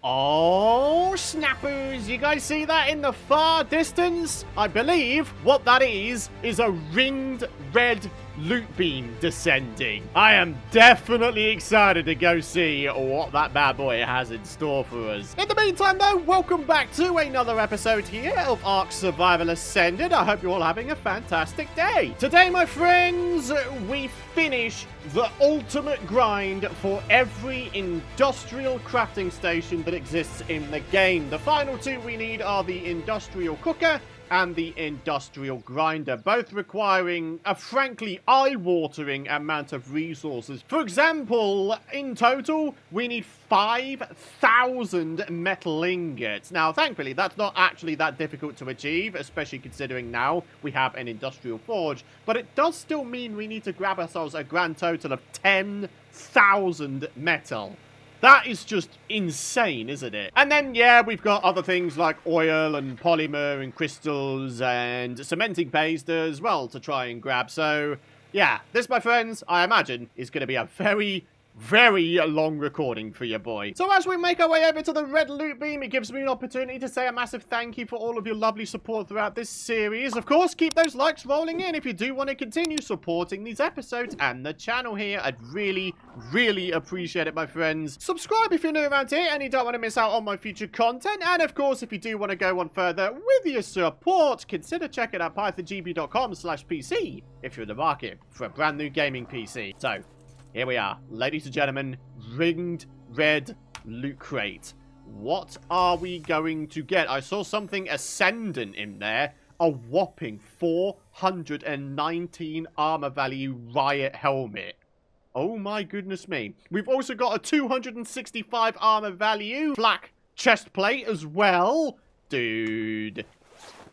Oh, snappers! You guys see that in the far distance? I believe what that is a ringed red loot beam descending. I am definitely excited to go see what that bad boy has in store for us. In the meantime, though, welcome back to another episode here of ARK Survival Ascended. I hope you're all having a fantastic day. Today, my friends, we finish the ultimate grind for every industrial crafting station that exists in the game. The final two we need are the industrial cooker and the industrial grinder, both requiring a frankly eye-watering amount of resources. For example, in total, we need 5,000 metal ingots. Now, thankfully, that's not actually that difficult to achieve, especially considering now we have an industrial forge, but it does still mean we need to grab ourselves a grand total of 10,000 metal. That is just insane, isn't it? And then, yeah, we've got other things like oil and polymer and crystals and cementing paste as well to try and grab. So, yeah, this, my friends, I imagine, is going to be a very long recording for your boy. So as we make our way over to the red loot beam, it gives me an opportunity to say a massive thank you for all of your lovely support throughout this series. Of course, keep those likes rolling in if you do want to continue supporting these episodes and the channel here. I'd really appreciate it, my friends. Subscribe if you're new around here and you don't want to miss out on my future content. And of course, if you do want to go on further with your support, consider checking out pythongb.com/PC if you're in the market for a brand new gaming PC. So, here we are, ladies and gentlemen, ringed red loot crate. What are we going to get? I saw something ascendant in there. A whopping 419 armor value riot helmet. Oh my goodness me. We've also got a 265 armor value flak chest plate as well. Dude.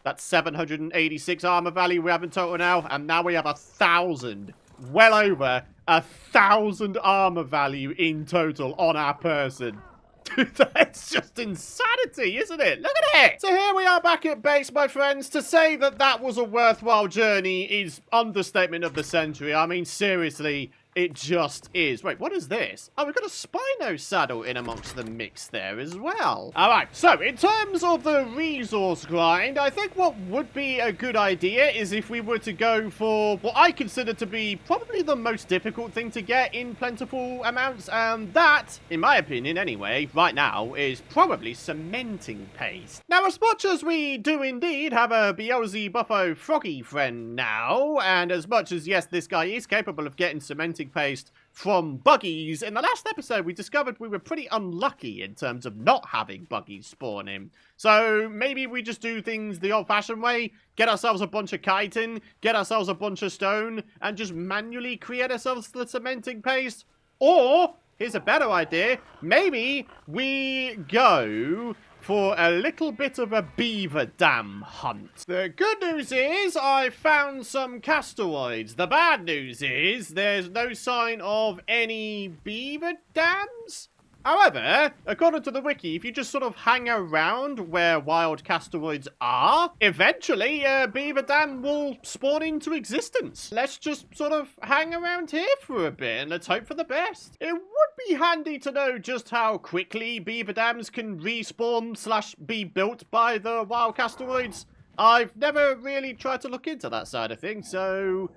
That's 786 armor value we have in total now. And now we have 1,000. Well over 1,000 armor value in total on our person. Dude, that's just insanity, isn't it? Look at it! So here we are back at base, my friends. To say that that was a worthwhile journey is understatement of the century. I mean, seriously, it just is. Wait, what is this? Oh, we've got a Spino saddle in amongst the mix there as well. Alright, so in terms of the resource grind, I think what would be a good idea is if we were to go for what I consider to be probably the most difficult thing to get in plentiful amounts, and that, in my opinion anyway, right now, is probably cementing paste. Now, as much as we do indeed have a Beelzy-Buffo Froggy friend now, and as much as, yes, this guy is capable of getting cementing paste from buggies, in the last episode we discovered we were pretty unlucky in terms of not having buggies spawn in. So maybe we just do things the old-fashioned way, get ourselves a bunch of chitin, get ourselves a bunch of stone, and just manually create ourselves the cementing paste. Or, here's a better idea, maybe we go for a little bit of a beaver dam hunt. The good news is I found some casteroids. The bad news is there's no sign of any beaver dams. However, according to the wiki, if you just sort of hang around where wild casteroids are, eventually a beaver dam will spawn into existence. Let's just sort of hang around here for a bit and let's hope for the best. It would be handy to know just how quickly beaver dams can respawn / be built by the wild casteroids. I've never really tried to look into that side of things, so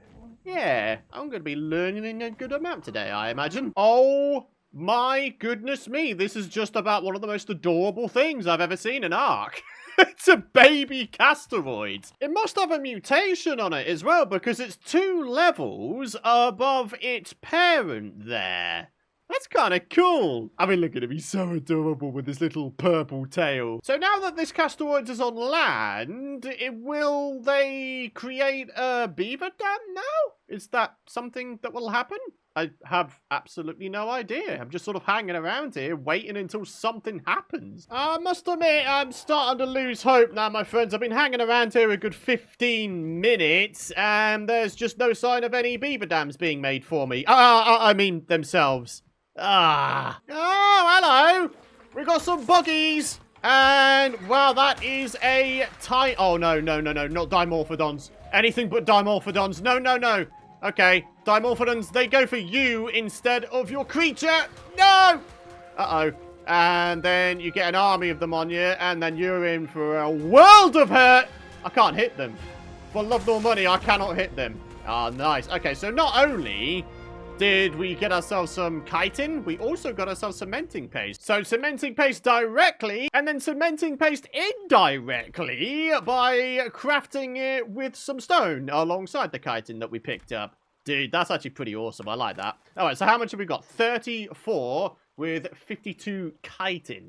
yeah, I'm going to be learning a good amount today, I imagine. Oh my goodness me, this is just about one of the most adorable things I've ever seen in ARK. It's a baby casteroid. It must have a mutation on it as well because it's 2 levels above its parent there. That's kind of cool. I mean, look at him. He's so adorable with his little purple tail. So now that this casteroid is on land, will they create a beaver dam now? Is that something that will happen? I have absolutely no idea. I'm just sort of hanging around here, waiting until something happens. I must admit, I'm starting to lose hope now, my friends. I've been hanging around here a good 15 minutes, and there's just no sign of any beaver dams being made for me. I mean, themselves. Oh, hello. We got some buggies. And, wow, that is a tight... Oh, no, not Dimorphodons. Anything but Dimorphodons. No. Okay, Dimorphodons, they go for you instead of your creature. No! Uh-oh. and then you get an army of them on you, and then you're in for a world of hurt. I can't hit them. For love nor money, I cannot hit them. Ah, nice. Okay, so not only did we get ourselves some chitin, we also got ourselves cementing paste. So cementing paste directly, and then cementing paste indirectly by crafting it with some stone alongside the chitin that we picked up. Dude, that's actually pretty awesome. I like that. All right, so how much have we got? 34 with 52 chitin.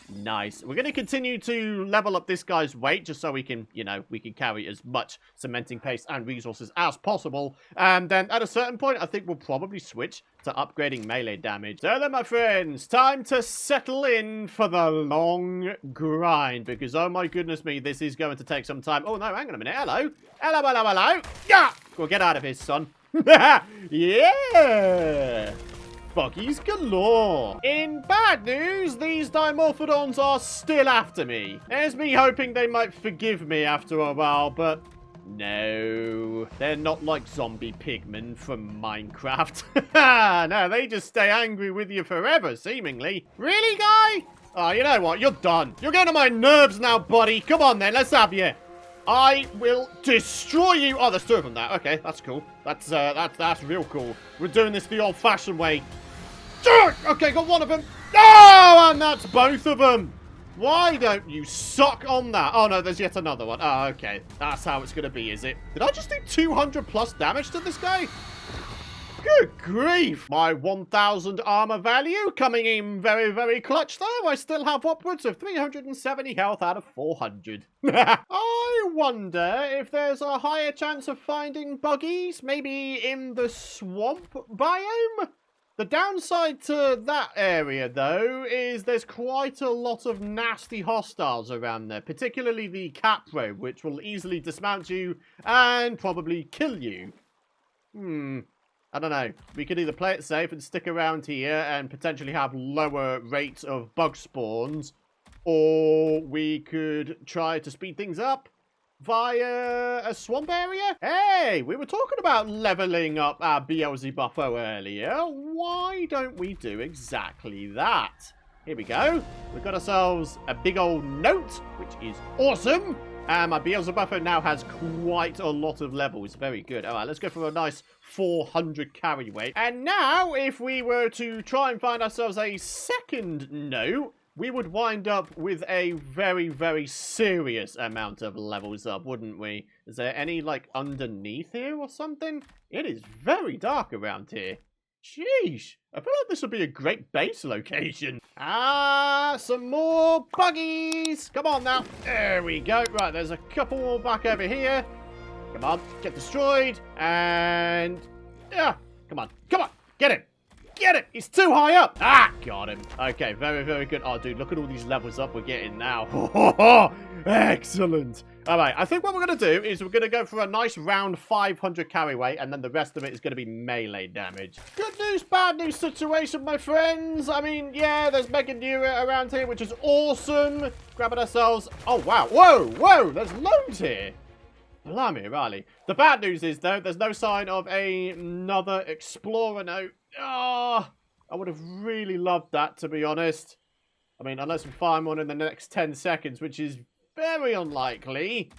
Nice. We're going to continue to level up this guy's weight just so we can, you know, we can carry as much cementing paste and resources as possible. And then at a certain point, I think we'll probably switch to upgrading melee damage. So then, my friends, time to settle in for the long grind because, oh my goodness me, this is going to take some time. Oh, no, hang on a minute. Hello. Hello, hello, hello. Yeah. Go get out of here, son. Yeah. Buggies galore. In bad news, these Dimorphodons are still after me. There's me hoping they might forgive me after a while, but no. They're not like zombie pigmen from Minecraft. No, they just stay angry with you forever, seemingly. Really, guy? Oh, you know what? You're done. You're getting on my nerves now, buddy. Come on, then. Let's have you. I will destroy you. Oh, there's two of them now. Okay, that's cool. That's real cool. We're doing this the old-fashioned way. Okay, got one of them. Oh, and that's both of them. Why don't you suck on that? Oh, no, there's yet another one. Oh, okay. That's how it's going to be, is it? Did I just do 200 plus damage to this guy? Good grief. My 1,000 armor value coming in very, very clutch, though. I still have upwards of 370 health out of 400. I wonder if there's a higher chance of finding buggies, maybe in the swamp biome? The downside to that area, though, is there's quite a lot of nasty hostiles around there, particularly the capro, which will easily dismount you and probably kill you. I don't know. We could either play it safe and stick around here and potentially have lower rates of bug spawns, or we could try to speed things up via a swamp area. Hey, we were talking about leveling up our Beelzebuffo earlier. Why don't we do exactly that? Here we go. We've got ourselves a big old note, which is awesome. And my Beelzebuffo now has quite a lot of levels. Very good. All right, let's go for a nice 400 carry weight. And now, if we were to try and find ourselves a second note, we would wind up with a very, very serious amount of levels up, wouldn't we? Is there any, like, underneath here or something? It is very dark around here. Sheesh. I feel like this would be a great base location. Ah, some more buggies. Come on now. There we go. Right, there's a couple more back over here. Come on, get destroyed. And, yeah, come on, get him. Get it! He's too high up! Ah! Got him. Okay, very, very good. Oh, dude, look at all these levels up we're getting now. Excellent. All right, I think what we're going to do is we're going to go for a nice round 500 carry weight, and then the rest of it is going to be melee damage. Good news, bad news situation, my friends. I mean, yeah, there's Mega Neura around here, which is awesome. Grabbing ourselves... Oh, wow. Whoa, there's loads here. Blimey, Riley. The bad news is, though, there's no sign of another explorer note. Oh, I would have really loved that, to be honest. I mean, unless we find one in the next 10 seconds, which is very unlikely.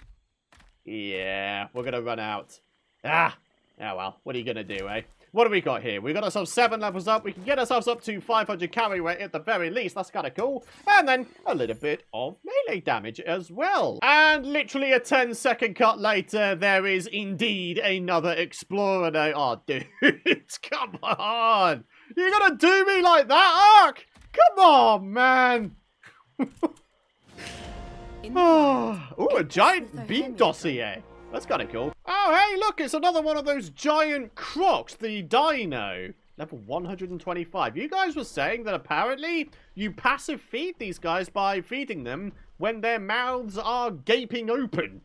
Yeah, we're going to run out. Oh well, what are you going to do, eh? What have we got here? We've got ourselves 7 levels up. We can get ourselves up to 500 carry weight at the very least. That's kind of cool. And then a little bit of melee damage as well. And literally a 10-second cut later, there is indeed another explorer now. Oh, dude, come on. You're going to do me like that, ARK? Come on, man. Oh, a giant beam dossier. That's kind of cool. Oh, hey, look, it's another one of those giant crocs, the dino. Level 125. You guys were saying that apparently you passive feed these guys by feeding them when their mouths are gaping open.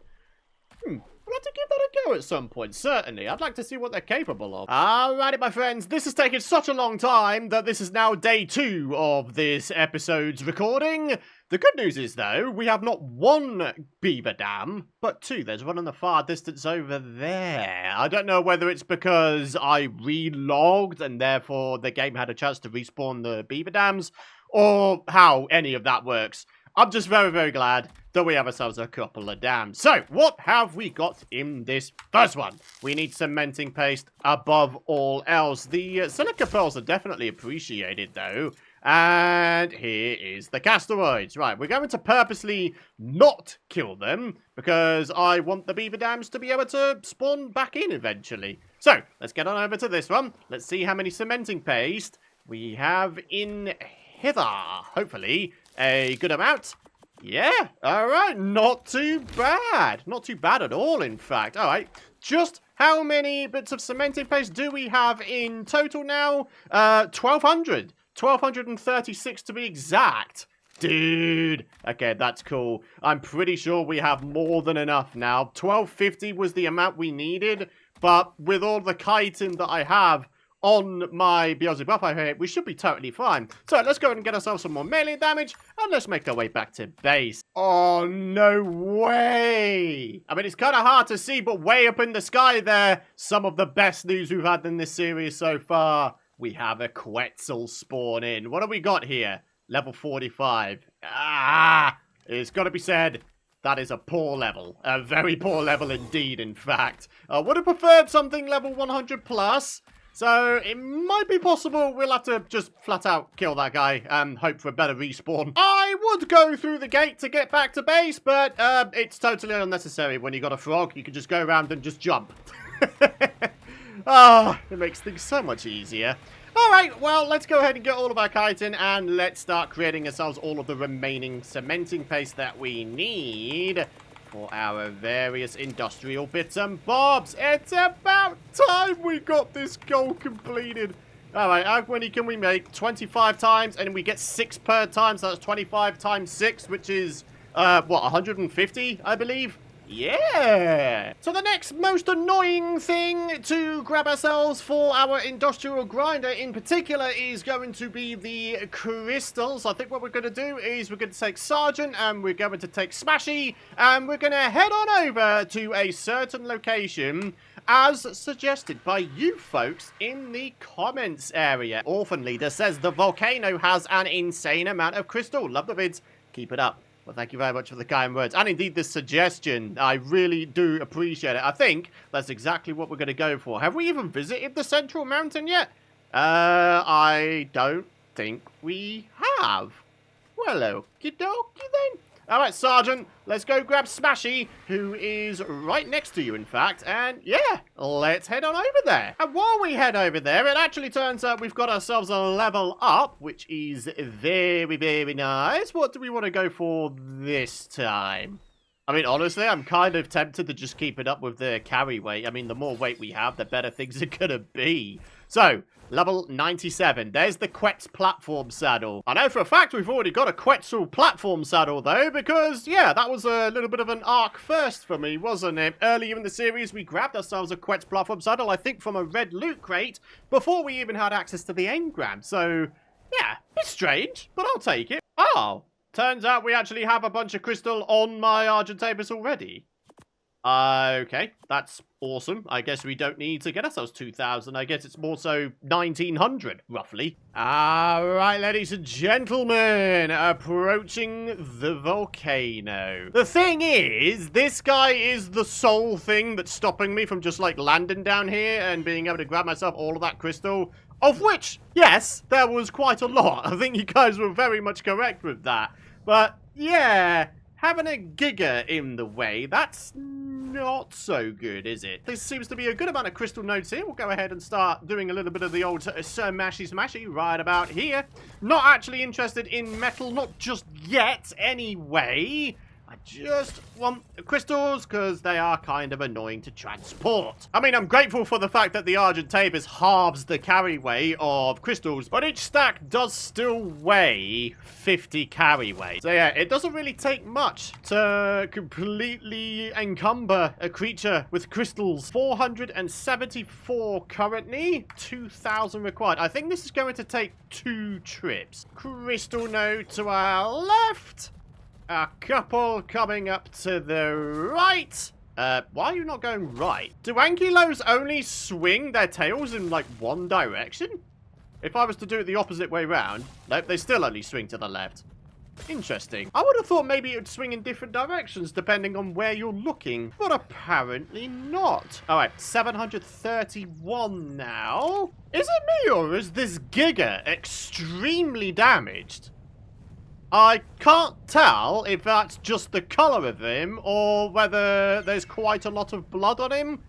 I'll have to give that a go at some point, certainly. I'd like to see what they're capable of. Alrighty, my friends, this has taken such a long time that this is now day 2 of this episode's recording. The good news is, though, we have not 1 beaver dam, but 2. There's one in the far distance over there. I don't know whether it's because I relogged and therefore the game had a chance to respawn the beaver dams, or how any of that works. I'm just very, very glad that we have ourselves a couple of dams. So, what have we got in this first one? We need cementing paste above all else. The silica pearls are definitely appreciated, though. And here is the casteroids. Right, we're going to purposely not kill them because I want the beaver dams to be able to spawn back in eventually. So, let's get on over to this one. Let's see how many cementing paste we have in hither. Hopefully, a good amount. Yeah, alright, not too bad. Not too bad at all, in fact. Alright, just how many bits of cementing paste do we have in total now? 1,200. 1,236 to be exact. Dude. Okay, that's cool. I'm pretty sure we have more than enough now. 1,250 was the amount we but with all the chitin that I have on my Beelzebub here, we should be totally fine. So let's go ahead and get ourselves some more melee damage, and let's make our way back to base. Oh, no way! I mean, it's kind of hard to see, but way up in the sky there, some of the best news we've had in this series so far. We have a Quetzal spawn in. What have we got here? Level 45. It's got to be said, that is a poor level. A very poor level indeed, in fact. I would have preferred something level 100 plus. So, it might be possible we'll have to just flat out kill that guy and hope for a better respawn. I would go through the gate to get back to base, but it's totally unnecessary. When you got a frog, you can just go around and just jump. It makes things so much easier. Alright, well, let's go ahead and get all of our chitin and let's start creating ourselves all of the remaining cementing paste that we need for our various industrial bits and bobs. It's about time we got this goal completed. Alright, how many can we make? 25 times, and we get 6 per time, so that's 25 times 6, which is, 150, I believe? Yeah! So the next most annoying thing to grab ourselves for our industrial grinder in particular is going to be the crystals. I think what we're going to do is we're going to take Sergeant and we're going to take Smashy and we're going to head on over to a certain location as suggested by you folks in the comments area. Orphan Leader says the volcano has an insane amount of crystal. Love the vids. Keep it up. Well, thank you very much for the kind words. And indeed, the suggestion. I really do appreciate it. I think that's exactly what we're going to go for. Have we even visited the Central Mountain yet? I don't think we have. Well, okie dokie then. Alright, Sergeant, let's go grab Smashy, who is right next to you, in fact. And yeah, let's head on over there. And while we head over there, it actually turns out we've got ourselves a level up, which is very, very nice. What do we want to go for this time? I mean, honestly, I'm kind of tempted to just keep it up with the carry weight. I mean, the more weight we have, the better things are going to be. So, level 97. There's the Quetz platform saddle. I know for a fact we've already got a Quetzal platform saddle, though, because, yeah, that was a little bit of an ARK first for me, wasn't it? Earlier in the series, we grabbed ourselves a Quetz platform saddle, I think from a red loot crate, before we even had access to the engram. So, yeah, it's strange, but I'll take it. Oh, turns out we actually have a bunch of crystal on my Argentavis already. Okay, that's awesome. I guess we don't need to get ourselves 2,000. I guess it's more so 1,900, roughly. Alright, ladies and gentlemen, approaching the volcano. The thing is, this guy is the sole thing that's stopping me from just, like, landing down here and being able to grab myself all of that crystal. Of which, yes, there was quite a lot. I think you guys were very much correct with that. But, yeah, having a Giga in the way, that's not so good, is it? There seems to be a good amount of crystal nodes here. We'll go ahead and start doing a little bit of the old Sir Mashy Smashy right about here. Not actually interested in metal, not just yet, anyway. I just want the crystals because they are kind of annoying to transport. I mean, I'm grateful for the fact that the Argentavis halves the carry weight of crystals, but each stack does still weigh 50 carry weight. So yeah, it doesn't really take much to completely encumber a creature with crystals. 474 currently, 2,000 required. I think this is going to take 2 trips. Crystal node to our left. A couple coming up to the right. Why are you not going right? Do ankylos only swing their tails in, like, one direction? If I was to do it the opposite way round, nope, they still only swing to the left. Interesting. I would have thought maybe it would swing in different directions depending on where you're looking, but apparently not. All right, 731 now. Is it me or is this Giga extremely damaged? I can't tell if that's just the color of him or whether there's quite a lot of blood on him.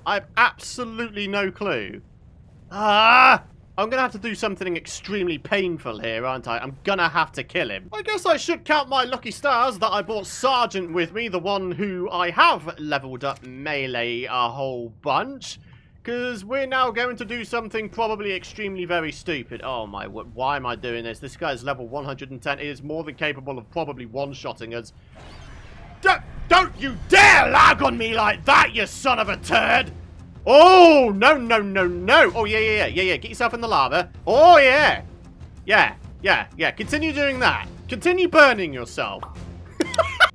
I have absolutely no clue. I'm going to have to do something extremely painful here, aren't I? I'm going to have to kill him. I guess I should count my lucky stars that I brought Sergeant with me, the one who I have leveled up melee a whole bunch. Because we're now going to do something probably extremely very stupid. Oh my, why am I doing this? This guy's level 110. He is more than capable of probably one-shotting us. Don't you dare lag on me like that, you son of a turd! Oh, no, no, no, no. Oh, yeah. Get yourself in the lava. Oh, yeah. Yeah. Continue doing that. Continue burning yourself.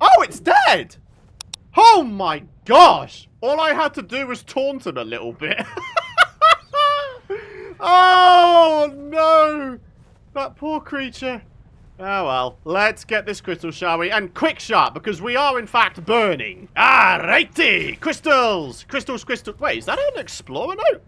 Oh, it's dead. Oh, my gosh. All I had to do was taunt him a little bit. Oh, no. That poor creature. Oh, well. Let's get this crystal, shall we? And quick shot, because we are, in fact, burning. Alrighty. Crystals. Crystals. Wait, is that an explorer note?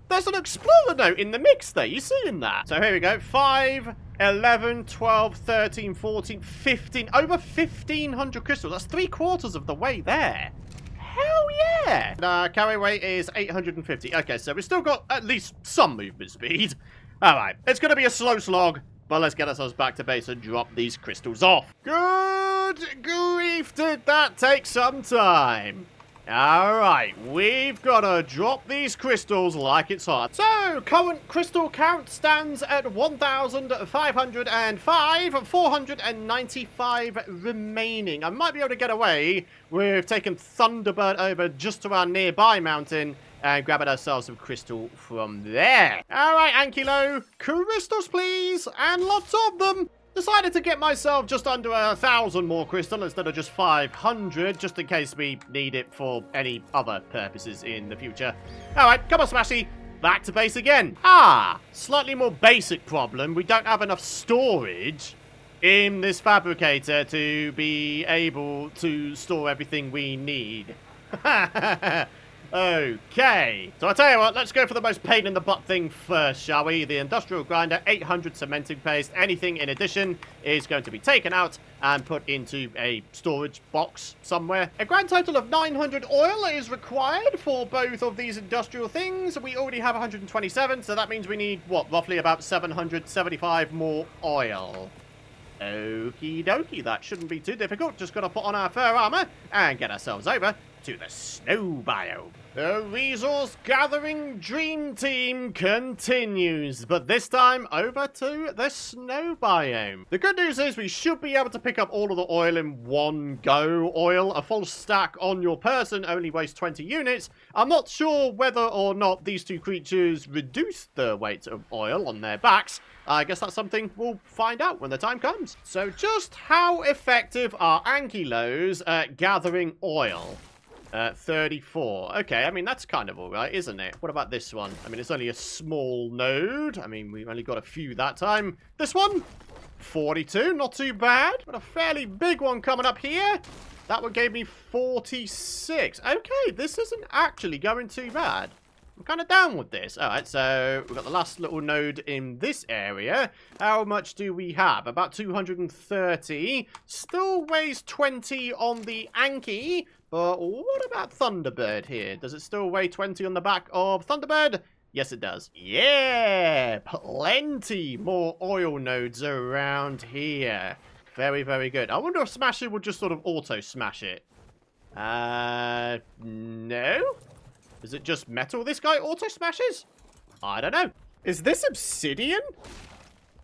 There's an explorer note in the mix there. You seeing that? So here we go. 5, 11, 12, 13, 14, 15. Over 1,500 crystals. That's 3/4 of the way there. Hell yeah. And carry weight is 850. Okay, so we've still got at least some movement speed. All right. It's going to be a slow slog. But let's get ourselves back to base and drop these crystals off. Good grief, did that take some time? Alright, we've got to drop these crystals like it's hot. So, current crystal count stands at 1,505, 495 remaining. I might be able to get away with taking Thunderbird over just to our nearby mountain and grabbing ourselves some crystal from there. Alright, Ankilo, crystals please, and lots of them. Decided to get myself just under 1,000 more crystal instead of just 500, just in case we need it for any other purposes in the future. Alright, come on, Smashy. Back to base again. Slightly more basic problem. We don't have enough storage in this fabricator to be able to store everything we need. Okay, so I'll tell you what, let's go for the most pain in the butt thing first, shall we? The industrial grinder, 800 cementing paste. Anything in addition is going to be taken out and put into a storage box somewhere. A grand total of 900 oil is required for both of these industrial things. We already have 127, so that means we need, what, roughly about 775 more oil. Okie dokie, that shouldn't be too difficult. Just got to put on our fur armor and get ourselves over to the snow biome. The resource gathering dream team continues, but this time over to the snow biome. The good news is we should be able to pick up all of the oil in one go. Oil, a full stack on your person, only weighs 20 units. I'm not sure whether or not these two creatures reduce the weight of oil on their backs. I guess that's something we'll find out when the time comes. So just how effective are Ankylos at gathering oil? 34. Okay, I mean, that's kind of alright, isn't it? What about this one? I mean, it's only a small node. I mean, we've only got a few that time. This one? 42. Not too bad. Got a fairly big one coming up here. That one gave me 46. Okay, this isn't actually going too bad. I'm kind of down with this. Alright, so we've got the last little node in this area. How much do we have? About 230. Still weighs 20 on the Anky. But what about Thunderbird here? Does it still weigh 20 on the back of Thunderbird? Yes, it does. Yeah! Plenty more oil nodes around here. Very, very good. I wonder if Smash It would just sort of auto-smash it. No? Is it just metal this guy auto-smashes? I don't know. Is this obsidian?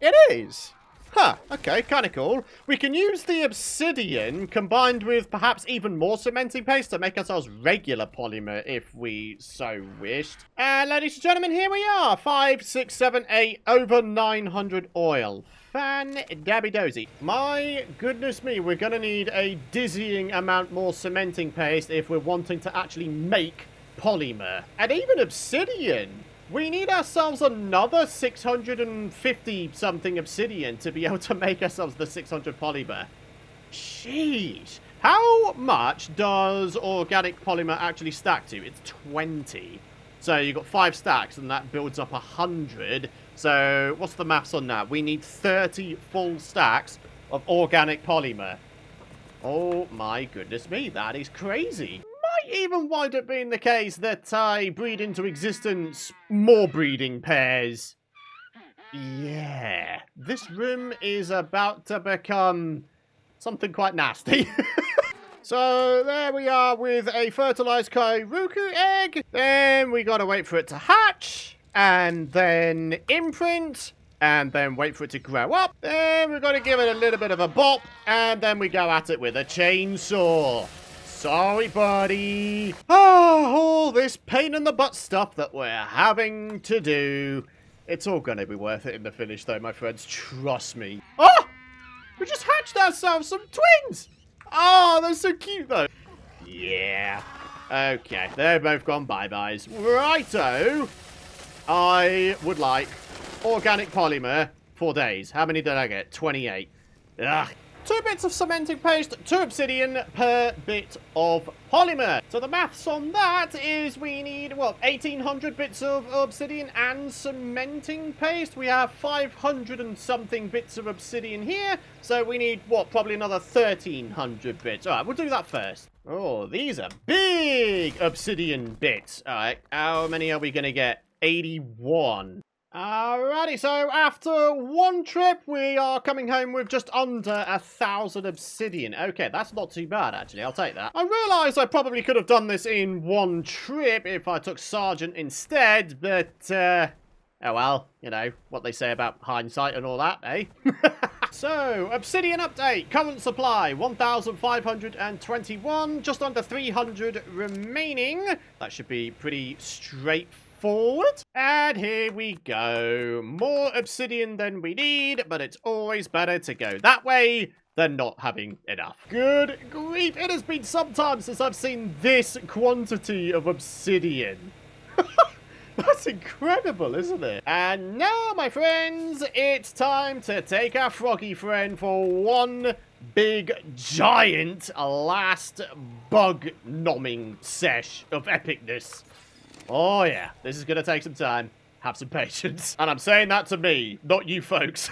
It is. Huh, okay, kind of cool. We can use the obsidian combined with perhaps even more cementing paste to make ourselves regular polymer if we so wished. And ladies and gentlemen, here we are. 5, 6, 7, 8, over 900 oil. Fan-dabby-dozy. My goodness me, we're going to need a dizzying amount more cementing paste if we're wanting to actually make polymer. And even obsidian. We need ourselves another 650-something obsidian to be able to make ourselves the 600 polymer. Sheesh. How much does organic polymer actually stack to? It's 20. So you've got 5 stacks, and that builds up 100. So what's the maths on that? We need 30 full stacks of organic polymer. Oh my goodness me, that is crazy. Might even wind up being the case that I breed into existence more breeding pairs. Yeah, this room is about to become something quite nasty. So there we are with a fertilized Kairuku egg. Then we gotta wait for it to hatch. And then imprint. And then wait for it to grow up. Then we've got to give it a little bit of a bop. And then we go at it with a chainsaw. Sorry, buddy. All this pain in the butt stuff that we're having to do. It's all going to be worth it in the finish, though, my friends. Trust me. Oh! We just hatched ourselves some twins! Oh, they're so cute, though. Yeah. Okay, they've both gone bye-byes. Righto. I would like organic polymer for days. How many did I get? 28. Ugh. 2 bits of cementing paste, 2 obsidian per bit of polymer. So the maths on that is we need, well, 1,800 bits of obsidian and cementing paste. We have 500 and something bits of obsidian here. So we need, what, probably another 1,300 bits. All right, we'll do that first. Oh, these are big obsidian bits. All right, how many are we going to get? 81. Alrighty, so after 1 trip, we are coming home with just under 1,000 obsidian. Okay, that's not too bad, actually. I'll take that. I realise I probably could have done this in 1 trip if I took Sergeant instead, but, oh well, you know, what they say about hindsight and all that, eh? So, obsidian update. Current supply, 1,521. Just under 300 remaining. That should be pretty straightforward. And here we go. More obsidian than we need, but it's always better to go that way than not having enough. Good grief, it has been some time since I've seen this quantity of obsidian. That's incredible, isn't it? And now, my friends, it's time to take our froggy friend for one big, giant, last bug-nomming sesh of epicness. Oh, yeah. This is going to take some time. Have some patience. And I'm saying that to me, not you folks.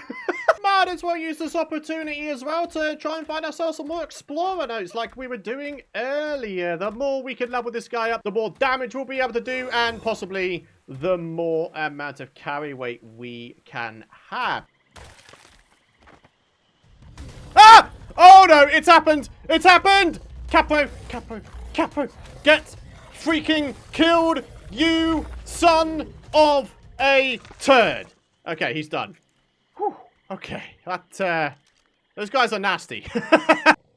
Might as well use this opportunity as well to try and find ourselves some more explorer notes like we were doing earlier. The more we can level this guy up, the more damage we'll be able to do, and possibly the more amount of carry weight we can have. Ah! Oh, no! It's happened! It's happened! Capo! Capo! Capo! Get freaking killed! You son of a turd. Okay, he's done. Whew. Okay, that, those guys are nasty.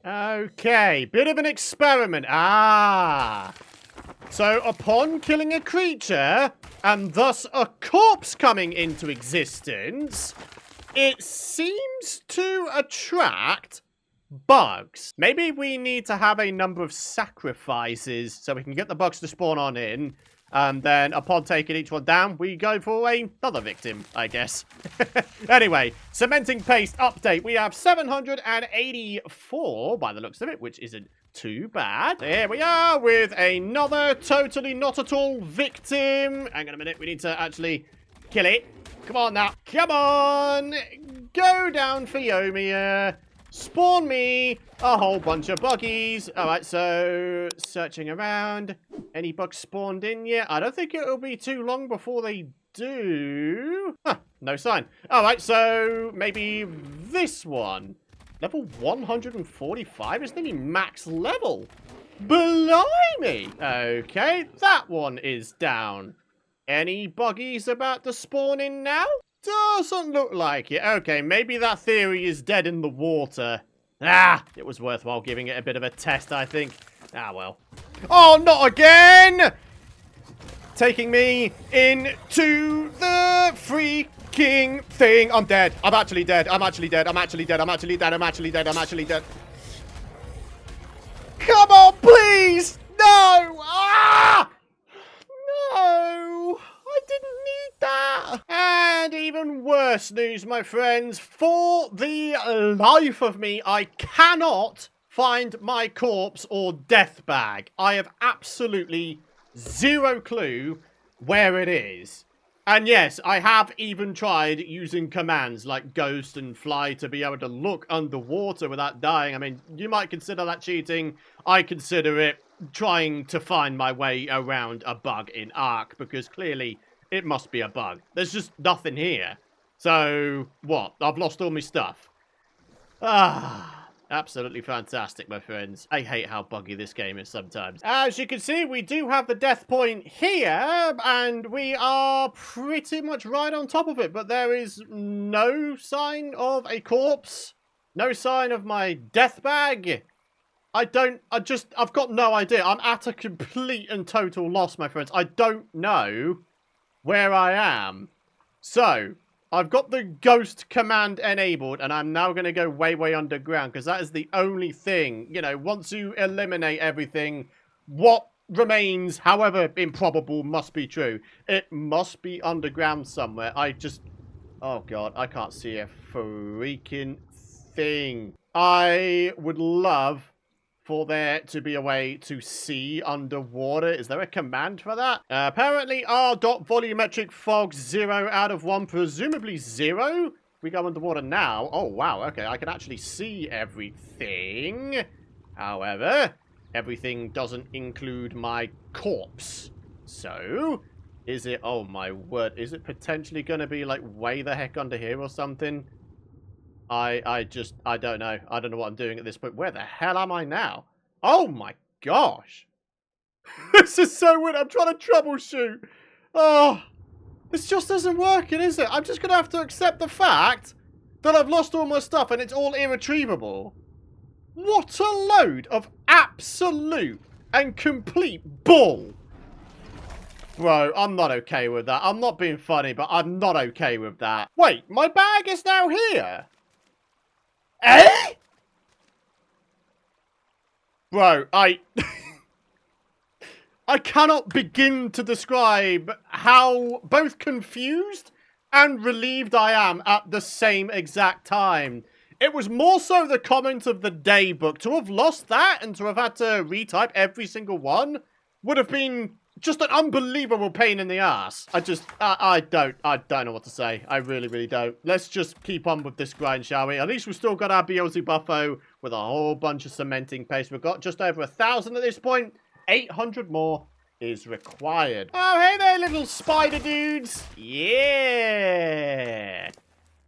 Okay, bit of an experiment. Ah. So, upon killing a creature, and thus a corpse coming into existence, it seems to attract bugs. Maybe we need to have a number of sacrifices so we can get the bugs to spawn on in. And then, upon taking each one down, we go for another victim, I guess. Anyway, cementing paste update. We have 784 by the looks of it, which isn't too bad. Here we are with another totally not at all victim. Hang on a minute, we need to actually kill it. Come on now. Come on. Go down, Fiomia. Spawn me a whole bunch of buggies. Alright, so searching around. Any bugs spawned in yet? I don't think it'll be too long before they do. Huh, no sign. Alright, so maybe this one. Level 145 is nearly max level. Blimey. Okay, that one is down. Any buggies about to spawn in now? Doesn't look like it. Okay, maybe that theory is dead in the water. Ah, it was worthwhile giving it a bit of a test, I think. Ah, well. Oh, not again! Taking me into the freaking thing. I'm dead. I'm actually dead. I'm actually dead. I'm actually dead. I'm actually dead. I'm actually dead. I'm actually dead. Come on, please! No! Ah! No! I didn't And even worse news, my friends. For the life of me, I cannot find my corpse or death bag. I have absolutely zero clue where it is. And yes, I have even tried using commands like ghost and fly to be able to look underwater without dying. I mean, you might consider that cheating. I consider it trying to find my way around a bug in ARK, because clearly it must be a bug. There's just nothing here. So, what? I've lost all my stuff. Absolutely fantastic, my friends. I hate how buggy this game is sometimes. As you can see, we do have the death point here, and we are pretty much right on top of it, but there is no sign of a corpse. No sign of my death bag. I've got no idea. I'm at a complete and total loss, my friends. I don't know where I am. So, I've got the ghost command enabled, and I'm now going to go way, way underground, because that is the only thing, you know, once you eliminate everything, what remains, however improbable, must be true. It must be underground somewhere. Oh God, I can't see a freaking thing. I would love for there to be a way to see underwater. Is there a command for that? Apparently R.volumetric fog 0 out of 1, presumably 0. We go underwater now. Oh, wow. Okay, I can actually see everything. However, everything doesn't include my corpse. So, is it... Oh, my word. Is it potentially going to be, like, way the heck under here or something? I don't know. I don't know what I'm doing at this point. Where the hell am I now? Oh my gosh. This is so weird. I'm trying to troubleshoot. Oh, this just isn't working, is it? I'm just going to have to accept the fact that I've lost all my stuff and it's all irretrievable. What a load of absolute and complete bull. Bro, I'm not okay with that. I'm not being funny, but I'm not okay with that. Wait, my bag is now here. Eh? Bro, I cannot begin to describe how both confused and relieved I am at the same exact time. It was more so the comment of the day book. To have lost that and to have had to retype every single one would have been just an unbelievable pain in the ass. I don't know what to say. I really, really don't. Let's just keep on with this grind, shall we? At least we've still got our Beelzebufo with a whole bunch of cementing paste. We've got just over 1,000 at this point. 800 more is required. Oh, hey there, little spider dudes. Yeah.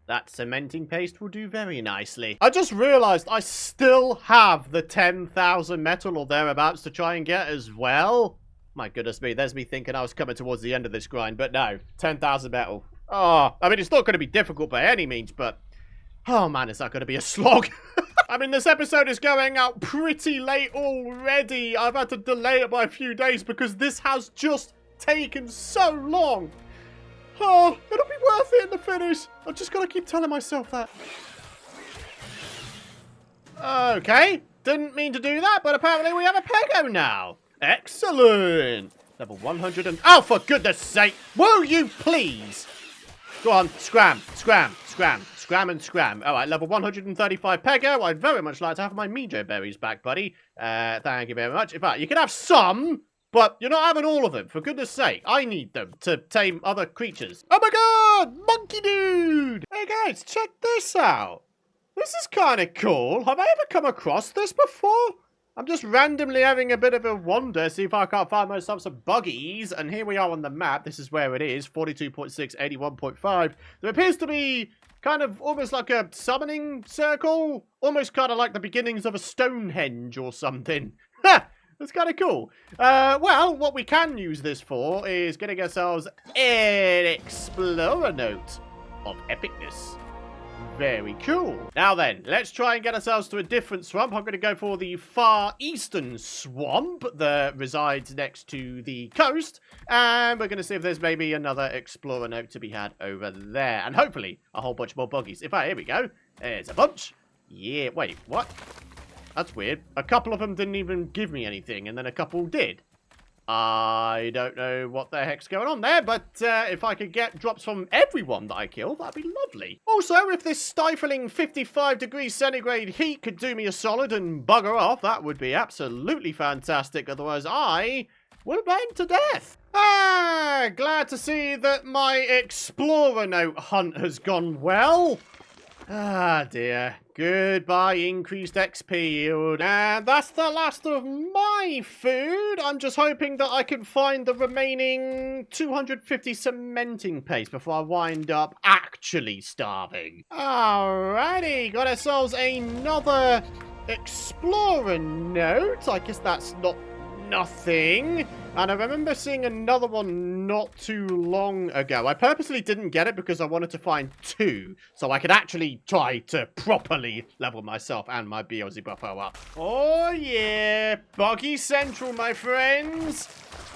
That cementing paste will do very nicely. I just realized I still have the 10,000 metal or thereabouts to try and get as well. My goodness me, there's me thinking I was coming towards the end of this grind, but no, 10,000 metal. Oh, I mean, it's not going to be difficult by any means, but... Oh man, is that going to be a slog? I mean, this episode is going out pretty late already. I've had to delay it by a few days because this has just taken so long. Oh, it'll be worth it in the finish. I've just got to keep telling myself that. Okay, didn't mean to do that, but apparently we have a Pego now. Excellent. Level 100 and... Oh, for goodness sake. Will you please? Go on. Scram. Scram. Scram. Scram and scram. All right, level 135 Pego. I'd very much like to have my Mejo berries back, buddy. Thank you very much. In fact, you can have some, but you're not having all of them. For goodness sake. I need them to tame other creatures. Oh my god. Monkey dude. Hey guys, check this out. This is kind of cool. Have I ever come across this before? I'm just randomly having a bit of a wander, see if I can't find myself some buggies. And here we are on the map. This is where it is. 42.6, 81.5. There appears to be kind of almost like a summoning circle. Almost kind of like the beginnings of a Stonehenge or something. Ha! That's kind of cool. Well, what we can use this for is getting ourselves an Explorer Note of epicness. Very cool. Now then, let's try and get ourselves to a different swamp. I'm going to go for the far eastern swamp that resides next to the coast. And we're going to see if there's maybe another explorer note to be had over there. And hopefully a whole bunch more buggies. In fact, here we go. There's a bunch. Yeah, wait, what? That's weird. A couple of them didn't even give me anything, and then a couple did. I don't know what the heck's going on there, but if I could get drops from everyone that I kill, that'd be lovely. Also, if this stifling 55 degrees centigrade heat could do me a solid and bugger off, that would be absolutely fantastic. Otherwise, I will burn to death. Glad to see that my Explorer Note hunt has gone well. Dear. Goodbye, increased XP yield. And that's the last of my food. I'm just hoping that I can find the remaining 250 cementing paste before I wind up actually starving. Alrighty, got ourselves another Explorer Note. I guess that's not nothing. And I remember seeing another one not too long ago. I purposely didn't get it because I wanted to find 2, so I could actually try to properly level myself and my Beelzebub up. Oh yeah, Buggy Central, my friends.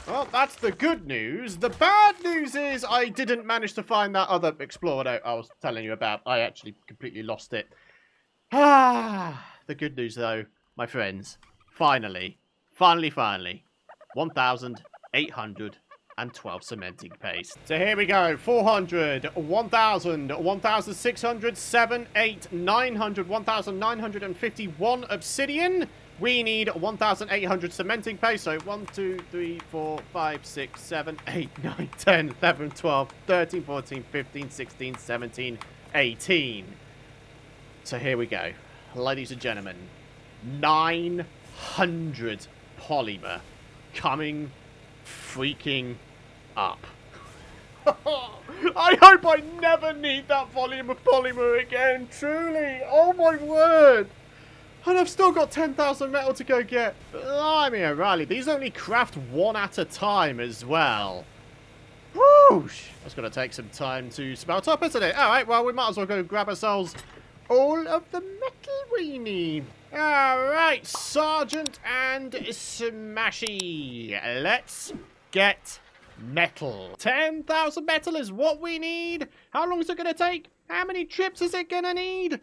Well, that's the good news. The bad news is I didn't manage to find that other Explorer Note I was telling you about. I actually completely lost it. The good news though, my friends, finally, 1,812 cementing paste. So here we go. 400, 1,000, 1,600, 7, 8, 900, 1,951 obsidian. We need 1,800 cementing paste. So 1, 2, 3, 4, 5, 6, 7, 8, 9, 10, 11, 12, 13, 14, 15, 16, 17, 18. So here we go. Ladies and gentlemen, 900 polymer coming freaking up. I hope I never need that volume of polymer again, truly. Oh my word. And I've still got 10,000 metal to go get. Blimey O'Reilly, these only craft one at a time as well. Whoosh. That's going to take some time to smelt up, isn't it? Alright, well, we might as well go grab ourselves all of the metal we need. Alright, Sergeant and Smashy. Let's get metal. 10,000 metal is what we need. How long is it going to take? How many trips is it going to need?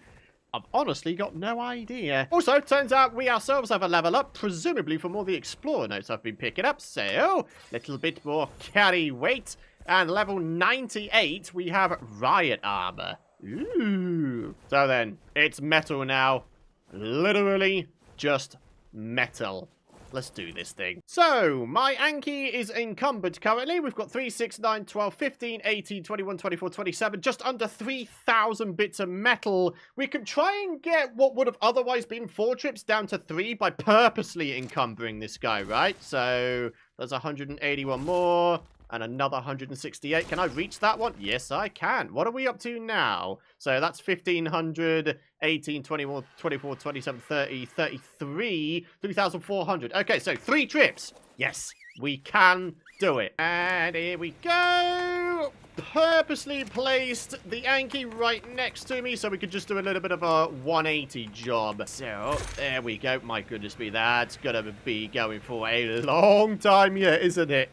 I've honestly got no idea. Also, turns out we ourselves have a level up, presumably from all the Explorer Notes I've been picking up. So, little bit more carry weight. And level 98, we have Riot Armor. Ooh. So then, it's metal now. Literally just metal. Let's do this thing. So, my Anki is encumbered currently. We've got 3, 6, 9, 12, 15, 18, 21, 24, 27. Just under 3,000 bits of metal. We could try and get what would have otherwise been 4 trips down to 3 by purposely encumbering this guy, right? So, there's 181 more. And another 168. Can I reach that one? Yes, I can. What are we up to now? So that's 1,500, 18, 21, 24, 27, 30, 33, 3,400. Okay, so 3 trips. Yes, we can do it. And here we go. Purposely placed the Anki right next to me so we could just do a little bit of a 180 job. So, there we go. My goodness me, that's going to be going for a long time yet, isn't it?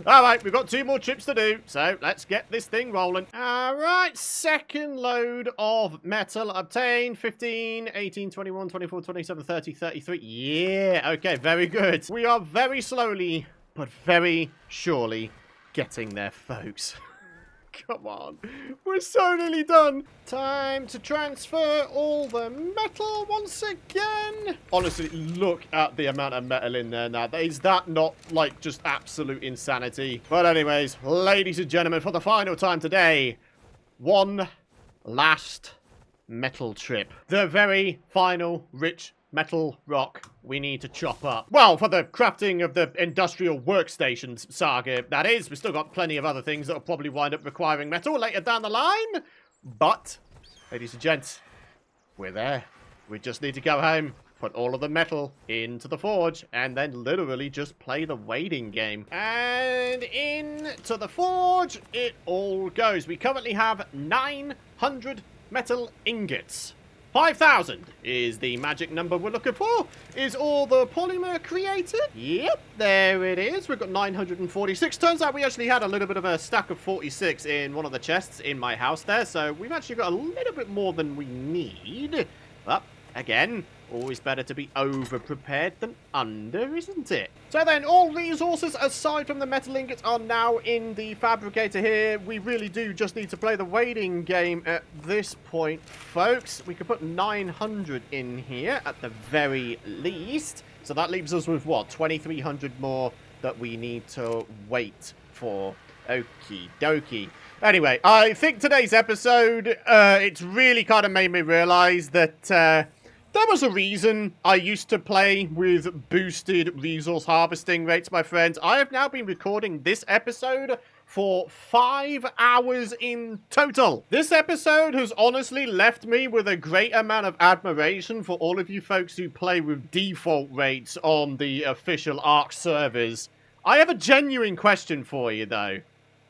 Alright, we've got 2 more trips to do, so let's get this thing rolling. Alright, second load of metal obtained. 15, 18, 21, 24, 27, 30, 33. Yeah, okay, very good. We are very slowly, but very surely getting there, folks. Come on, we're so nearly done. Time to transfer all the metal once again. Honestly, look at the amount of metal in there now. Is that not, like, just absolute insanity? But anyways, ladies and gentlemen, for the final time today, one last metal trip. The very final rich metal rock we need to chop up. Well, for the crafting of the industrial workstations saga, that is. We've still got plenty of other things that will probably wind up requiring metal later down the line. But, ladies and gents, we're there. We just need to go home, put all of the metal into the forge, and then literally just play the waiting game. And into the forge it all goes. We currently have 900 metal ingots. 5,000 is the magic number we're looking for. Is all the polymer created? Yep, there it is. We've got 946. Turns out we actually had a little bit of a stack of 46 in one of the chests in my house there. So we've actually got a little bit more than we need. But again, always better to be over-prepared than under, isn't it? So then, all resources aside from the metal ingots are now in the fabricator here. We really do just need to play the waiting game at this point, folks. We could put 900 in here at the very least. So that leaves us with, what, 2,300 more that we need to wait for. Okie dokie. Anyway, I think today's episode, it's really kind of made me realize that there was a reason I used to play with boosted resource harvesting rates, my friends. I have now been recording this episode for 5 hours in total. This episode has honestly left me with a great amount of admiration for all of you folks who play with default rates on the official ARK servers. I have a genuine question for you, though.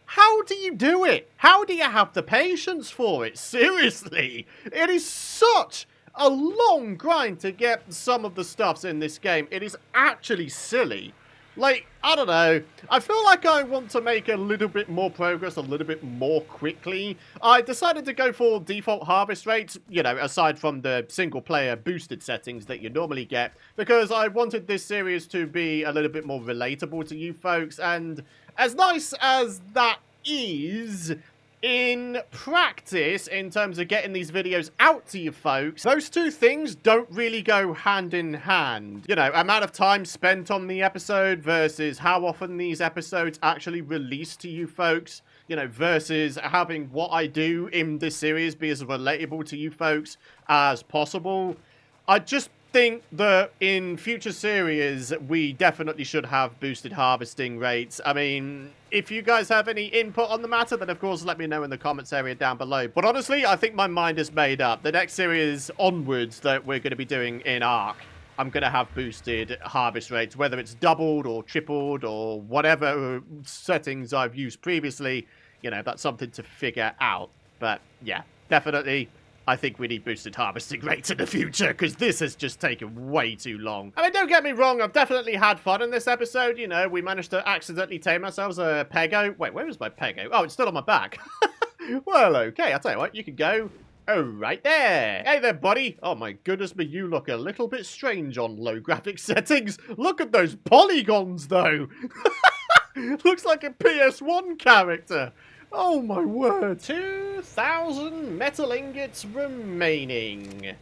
How do you do it? How do you have the patience for it? Seriously, it is such a long grind to get some of the stuffs in this game. It is actually silly. Like, I don't know. I feel like I want to make a little bit more progress a little bit more quickly. I decided to go for default harvest rates, you know, aside from the single player boosted settings that you normally get, because I wanted this series to be a little bit more relatable to you folks, and as nice as that is, in practice, in terms of getting these videos out to you folks, those two things don't really go hand in hand. You know, amount of time spent on the episode versus how often these episodes actually release to you folks, you know, versus having what I do in this series be as relatable to you folks as possible. I just think that in future series, we definitely should have boosted harvesting rates. I mean, if you guys have any input on the matter, then of course let me know in the comments area down below. But honestly, I think my mind is made up. The next series onwards that we're going to be doing in ARK, I'm going to have boosted harvest rates, whether it's doubled or tripled or whatever settings I've used previously. You know, that's something to figure out. But yeah, definitely, I think we need boosted harvesting rates in the future, because this has just taken way too long. I mean, don't get me wrong, I've definitely had fun in this episode. You know, we managed to accidentally tame ourselves a pego. Wait, where was my pego? Oh, it's still on my back. Well, okay, I'll tell you what, you can go right there. Hey there, buddy. Oh my goodness me, you look a little bit strange on low graphic settings. Look at those polygons, though. Looks like a PS1 character. Oh my word. 2,000 metal ingots remaining.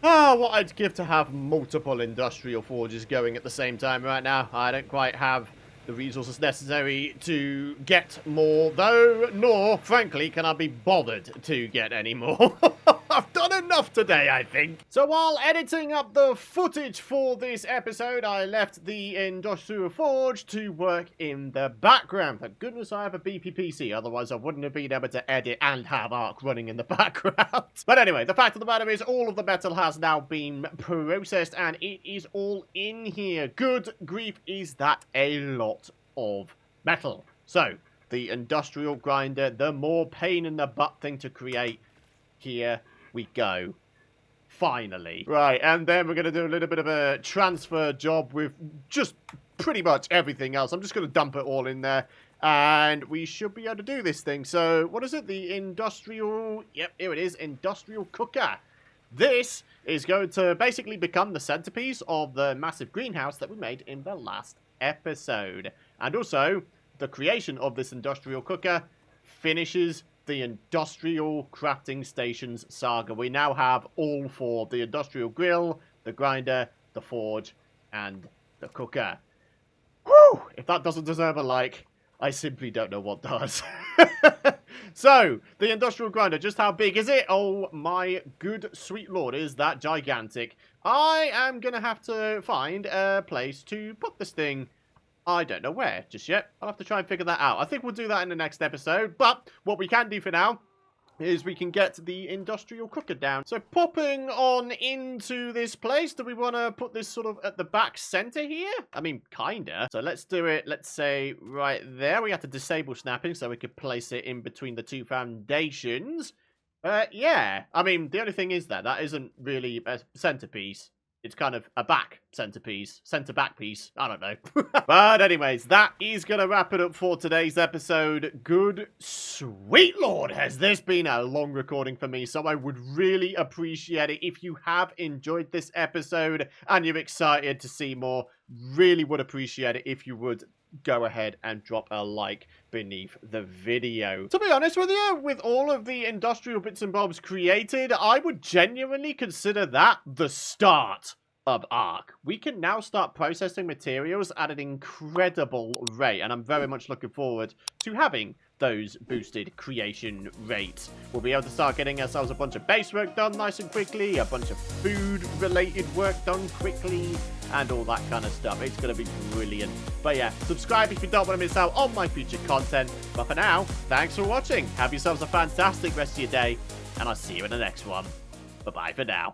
Ah, what I'd give to have multiple industrial forges going at the same time right now. I don't quite have the resources necessary to get more, though, nor, frankly, can I be bothered to get any more. I've done enough today, I think. So while editing up the footage for this episode, I left the industrial forge to work in the background. Thank goodness I have a BP PC, otherwise I wouldn't have been able to edit and have ARK running in the background. But anyway, the fact of the matter is all of the metal has now been processed and it is all in here. Good grief, is that a lot of metal. So, the industrial grinder, the more pain in the butt thing to create. Here we go. Finally. Right, and then we're going to do a little bit of a transfer job with just pretty much everything else. I'm just going to dump it all in there, and we should be able to do this thing. So, what is it? The industrial... Yep, here it is. Industrial cooker. This is going to basically become the centerpiece of the massive greenhouse that we made in the last episode. And also, the creation of this industrial cooker finishes the industrial crafting stations saga. We now have all four: the industrial grill, the grinder, the forge, and the cooker. Whew! If that doesn't deserve a like, I simply don't know what does. So, the industrial grinder, just how big is it? Oh my good sweet lord, is that gigantic. I am gonna have to find a place to put this thing. I don't know where just yet. I'll have to try and figure that out. I think we'll do that in the next episode. But what we can do for now is we can get the industrial cooker down. So popping on into this place, do we want to put this sort of at the back center here? I mean, kinda. So let's do it, let's say, right there. We have to disable snapping so we could place it in between the two foundations. Yeah. I mean, the only thing is that isn't really a centerpiece. It's kind of a back centerpiece, center-back piece. I don't know. But anyways, that is going to wrap it up for today's episode. Good sweet lord, has this been a long recording for me, so I would really appreciate it if you have enjoyed this episode and you're excited to see more. Really would appreciate it if you would go ahead and drop a like beneath the video. To be honest with you, with all of the industrial bits and bobs created, I would genuinely consider that the start of ARK. We can now start processing materials at an incredible rate, and I'm very much looking forward to having those boosted creation rates. We'll be able to start getting ourselves a bunch of base work done nice and quickly, a bunch of food-related work done quickly, and all that kind of stuff. It's going to be brilliant. But yeah, subscribe if you don't want to miss out on my future content. But for now, thanks for watching. Have yourselves a fantastic rest of your day, and I'll see you in the next one. Bye-bye for now.